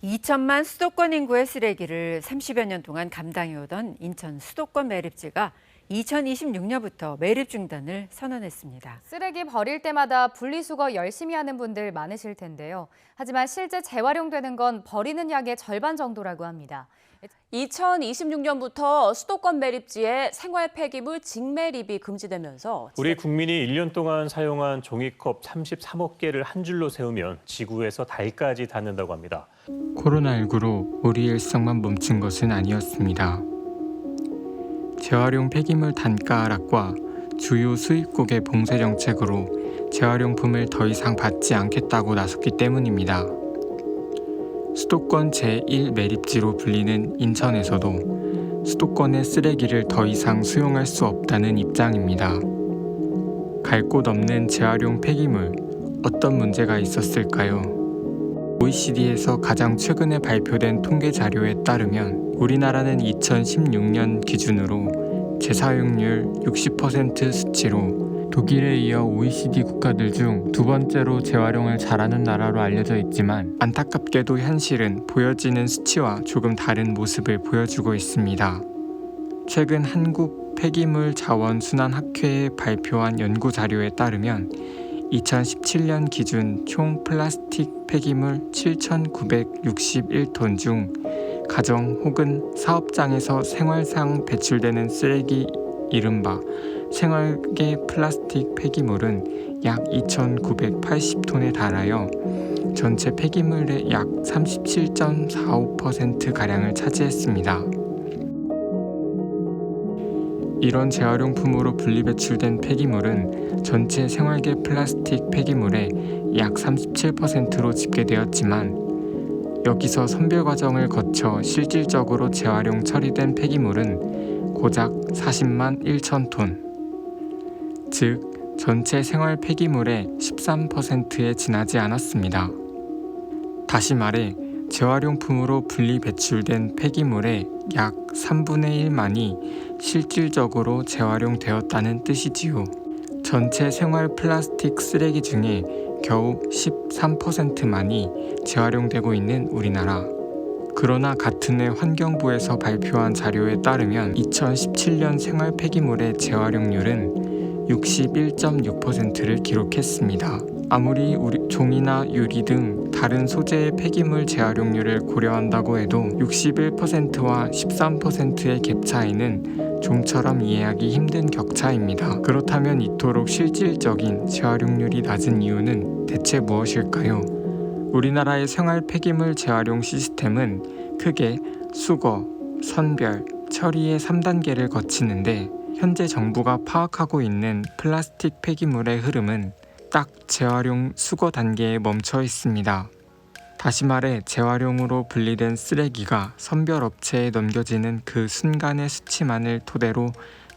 2천만 수도권 인구의 쓰레기를 30여 년 동안 감당해오던 인천 수도권 매립지가 2026년부터 매립 중단을 선언했습니다. 쓰레기 버릴 때마다 분리수거 열심히 하는 분들 많으실 텐데요. 하지만 실제 재활용되는 건 버리는 양의 절반 정도라고 합니다. 2026년부터 수도권 매립지에 생활 폐기물 직매립이 금지되면서 우리 국민이 1년 동안 사용한 종이컵 33억 개를 한 줄로 세우면 지구에서 달까지 닿는다고 합니다. 코로나19로 우리 일상만 멈춘 것은 아니었습니다. 재활용 폐기물 단가 하락과 주요 수입국의 봉쇄 정책으로 재활용품을 더 이상 받지 않겠다고 나섰기 때문입니다. 수도권 제1 매립지로 불리는 인천에서도 수도권의 쓰레기를 더 이상 수용할 수 없다는 입장입니다. 갈 곳 없는 재활용 폐기물, 어떤 문제가 있었을까요? OECD에서 가장 최근에 발표된 통계 자료에 따르면 우리나라는 2016년 기준으로 재사용률 60% 수치로 독일에 이어 OECD 국가들 중 두 번째로 재활용을 잘하는 나라로 알려져 있지만 안타깝게도 현실은 보여지는 수치와 조금 다른 모습을 보여주고 있습니다. 최근 한국 폐기물 자원 순환 학회에 발표한 연구 자료에 따르면 2017년 기준 총 플라스틱 폐기물 7,961톤 중 가정 혹은 사업장에서 생활상 배출되는 쓰레기 이른바 생활계 플라스틱 폐기물은 약 2,980톤에 달하여 전체 폐기물의 약 37.45%가량을 차지했습니다. 이런 재활용품으로 분리배출된 폐기물은 전체 생활계 플라스틱 폐기물의 약 37%로 집계되었지만 여기서 선별 과정을 거쳐 실질적으로 재활용 처리된 폐기물은 고작 40만 1천 톤, 즉 전체 생활 폐기물의 13%에 지나지 않았습니다. 다시 말해 재활용품으로 분리 배출된 폐기물의 약 3분의 1만이 실질적으로 재활용되었다는 뜻이지요. 전체 생활 플라스틱 쓰레기 중에 겨우 13%만이 재활용되고 있는 우리나라. 그러나 같은 해 환경부에서 발표한 자료에 따르면 2017년 생활 폐기물의 재활용률은 61.6%를 기록했습니다. 아무리 종이나 유리 등 다른 소재의 폐기물 재활용률을 고려한다고 해도 61%와 13%의 갭 차이는 좀처럼 이해하기 힘든 격차입니다. 그렇다면 이토록 실질적인 재활용률이 낮은 이유는 대체 무엇일까요? 우리나라의 생활 폐기물 재활용 시스템은 크게 수거, 선별, 처리의 3단계를 거치는데 현재 정부가 파악하고 있는 플라스틱 폐기물의 흐름은 딱 재활용 수거 단계에 멈춰 있습니다. 다시 말해 재활용으로 분리된 쓰레기가 선별업체에 넘겨지는 그 순간의 수치만을 토대로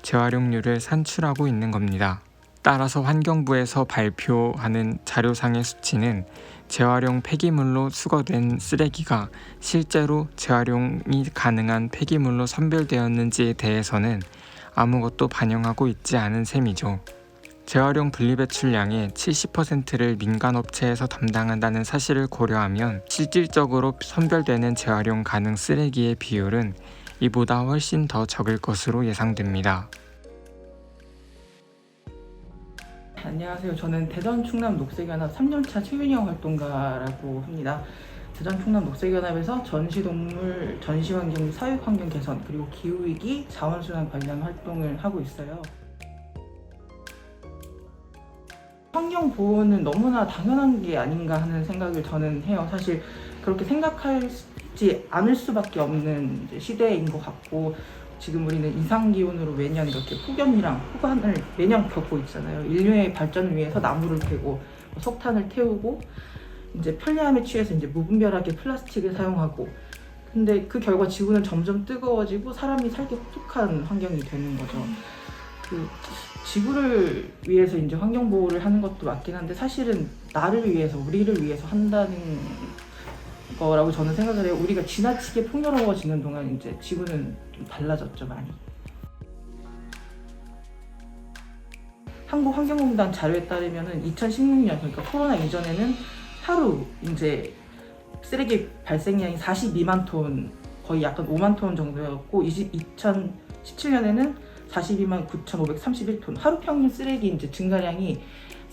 재활용률을 산출하고 있는 겁니다. 따라서 환경부에서 발표하는 자료상의 수치는 재활용 폐기물로 수거된 쓰레기가 실제로 재활용이 가능한 폐기물로 선별되었는지에 대해서는 아무것도 반영하고 있지 않은 셈이죠. 재활용 분리배출량의 70%를 민간업체에서 담당한다는 사실을 고려하면 실질적으로 선별되는 재활용 가능 쓰레기의 비율은 이보다 훨씬 더 적을 것으로 예상됩니다. 안녕하세요. 저는 대전 충남 녹색연합 3년차 최윤영 활동가라고 합니다. 대전 충남 녹색연합에서 전시동물, 전시환경, 사육환경 개선, 그리고 기후위기, 자원순환 관련 활동을 하고 있어요. 환경보호는 너무나 당연한 게 아닌가 하는 생각을 저는 해요. 사실 그렇게 생각하지 않을 수밖에 없는 시대인 것 같고, 지금 우리는 이상기온으로 매년 이렇게 폭염이랑 폭염을 매년 겪고 있잖아요. 인류의 발전을 위해서 나무를 캐고 석탄을 태우고 이제 편리함에 취해서 이제 무분별하게 플라스틱을 사용하고, 근데 그 결과 지구는 점점 뜨거워지고 사람이 살기 혹독한 환경이 되는 거죠. 그 지구를 위해서 이제 환경 보호를 하는 것도 맞긴 한데 사실은 나를 위해서, 우리를 위해서 한다는 거라고 저는 생각을 해요. 우리가 지나치게 풍요로워지는 동안 이제 지구는 좀 달라졌죠, 많이. 한국환경공단 자료에 따르면은 2016년, 그러니까 코로나 이전에는 하루 이제 쓰레기 발생량이 42만 톤, 거의 약간 5만 톤 정도였고 2017년에는 42만 9,531톤, 하루 평균 쓰레기 이제 증가량이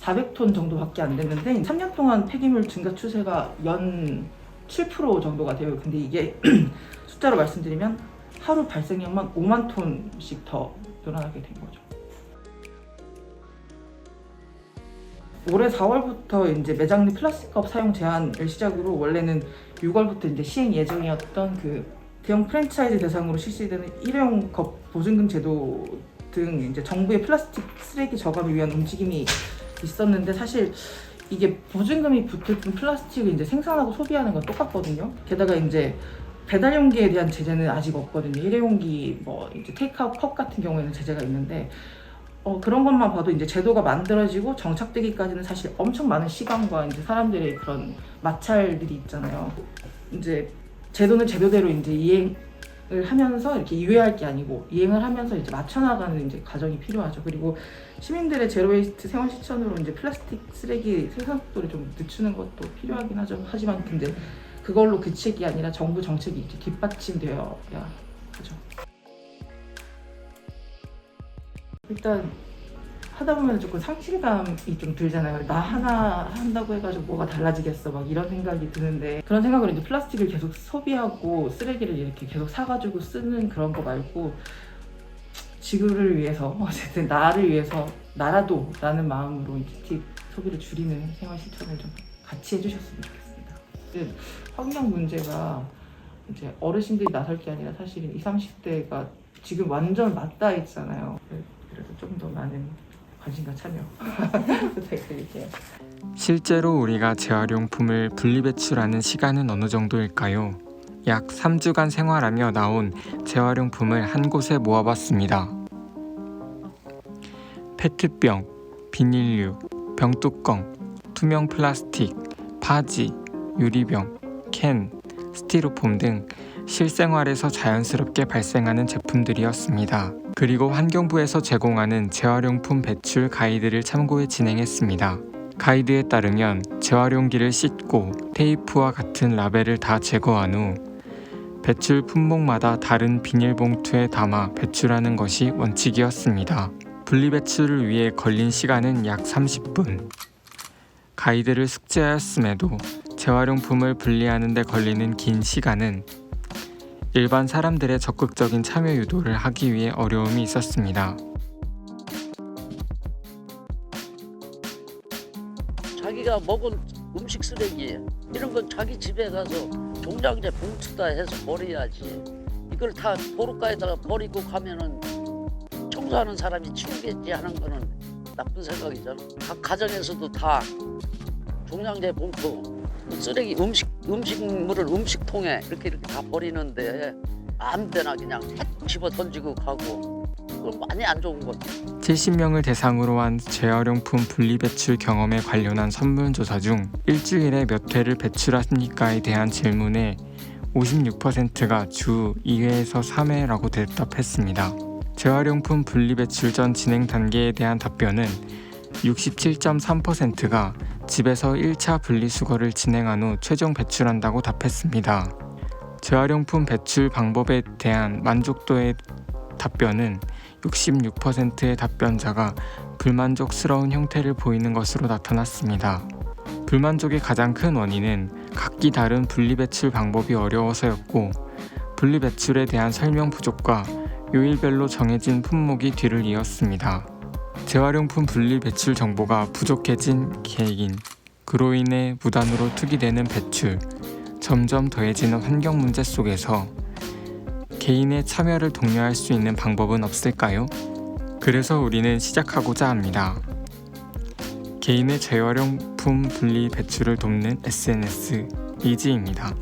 400톤 정도밖에 안 됐는데 3년 동안 폐기물 증가 추세가 연 7% 정도가 돼요. 근데 이게 숫자로 말씀드리면 하루 발생량만 5만 톤씩 더 늘어나게 된 거죠. 올해 4월부터 이제 매장 내 플라스틱컵 사용 제한을 시작으로 원래는 6월부터 이제 시행 예정이었던 그 대형 프랜차이즈 대상으로 실시되는 일회용 컵 보증금 제도 등 이제 정부의 플라스틱 쓰레기 저감을 위한 움직임이 있었는데 사실 이게 보증금이 붙은 플라스틱을 이제 생산하고 소비하는 건 똑같거든요. 게다가 이제 배달 용기에 대한 제재는 아직 없거든요. 일회용기 뭐 이제 테이크아웃 컵 같은 경우에는 제재가 있는데 그런 것만 봐도 이제 제도가 만들어지고 정착되기까지는 사실 엄청 많은 시간과 이제 사람들의 그런 마찰들이 있잖아요. 이제 제도는 제도대로 이제 이행을 하면서 이렇게 유예할 게 아니고 이행을 하면서 이제 맞춰나가는 이제 과정이 필요하죠. 그리고 시민들의 제로웨이스트 생활 실천으로 이제 플라스틱 쓰레기 생산 속도를 좀 늦추는 것도 필요하긴 하죠. 하지만 근데 그걸로 그치기 아니라 정부 정책이 이제 뒷받침되어야 하죠. 일단 하다 보면 조금 상실감이 좀 들잖아요. 나 하나 한다고 해가지고 뭐가 달라지겠어 막 이런 생각이 드는데 그런 생각으로 이제 플라스틱을 계속 소비하고 쓰레기를 이렇게 계속 사가지고 쓰는 그런 거 말고 지구를 위해서 어쨌든 나를 위해서 나라도 라는 마음으로 이제 소비를 줄이는 생활 실천을 좀 같이 해주셨으면 좋겠습니다. 환경 문제가 이제 어르신들이 나설 게 아니라 사실은 20, 30대가 지금 완전 맞닿아 있잖아요. 그래서 좀 더 많은 관심과 참여 부탁드릴게요. 실제로 우리가 재활용품을 분리배출하는 시간은 어느 정도일까요? 약 3주간 생활하며 나온 재활용품을 한 곳에 모아봤습니다. 페트병, 비닐류, 병뚜껑, 투명 플라스틱, 바지, 유리병, 캔, 스티로폼 등 실생활에서 자연스럽게 발생하는 제품들이었습니다. 그리고 환경부에서 제공하는 재활용품 배출 가이드를 참고해 진행했습니다. 가이드에 따르면 재활용기를 씻고 테이프와 같은 라벨을 다 제거한 후 배출 품목마다 다른 비닐봉투에 담아 배출하는 것이 원칙이었습니다. 분리배출을 위해 걸린 시간은 약 30분. 가이드를 숙지하였음에도 재활용품을 분리하는 데 걸리는 긴 시간은 일반 사람들의 적극적인 참여 유도를 하기 위해 어려움이 있었습니다. 자기가 먹은 음식 쓰레기 이런 건 자기 집에 가서 종량제 봉투다 해서 버려야지. 이걸 다 도로가에다가 버리고 가면은 청소하는 사람이 치우겠지 하는 거는 나쁜 생각이잖아. 각 가정에서도 다 종량제 봉투, 쓰레기 음식물을 음식통에 이렇게 다 버리는데 아무 데나 그냥 탁 집어 던지고 가고 그건 많이 안 좋은 거지. 70명을 대상으로 한 재활용품 분리배출 경험에 관련한 설문조사 중 일주일에 몇 회를 배출합니까에 대한 질문에 56%가 주 2회에서 3회라고 대답했습니다. 재활용품 분리배출 전 진행 단계에 대한 답변은 67.3%가 집에서 1차 분리수거를 진행한 후 최종 배출한다고 답했습니다. 재활용품 배출 방법에 대한 만족도의 답변은 66%의 답변자가 불만족스러운 형태를 보이는 것으로 나타났습니다. 불만족의 가장 큰 원인은 각기 다른 분리배출 방법이 어려워서였고 분리배출에 대한 설명 부족과 요일별로 정해진 품목이 뒤를 이었습니다. 재활용품 분리배출 정보가 부족해진 개인, 그로 인해 무단으로 투기되는 배출, 점점 더해지는 환경 문제 속에서 개인의 참여를 독려할 수 있는 방법은 없을까요? 그래서 우리는 시작하고자 합니다. 개인의 재활용품 분리 배출을 돕는 SNS 이지입니다.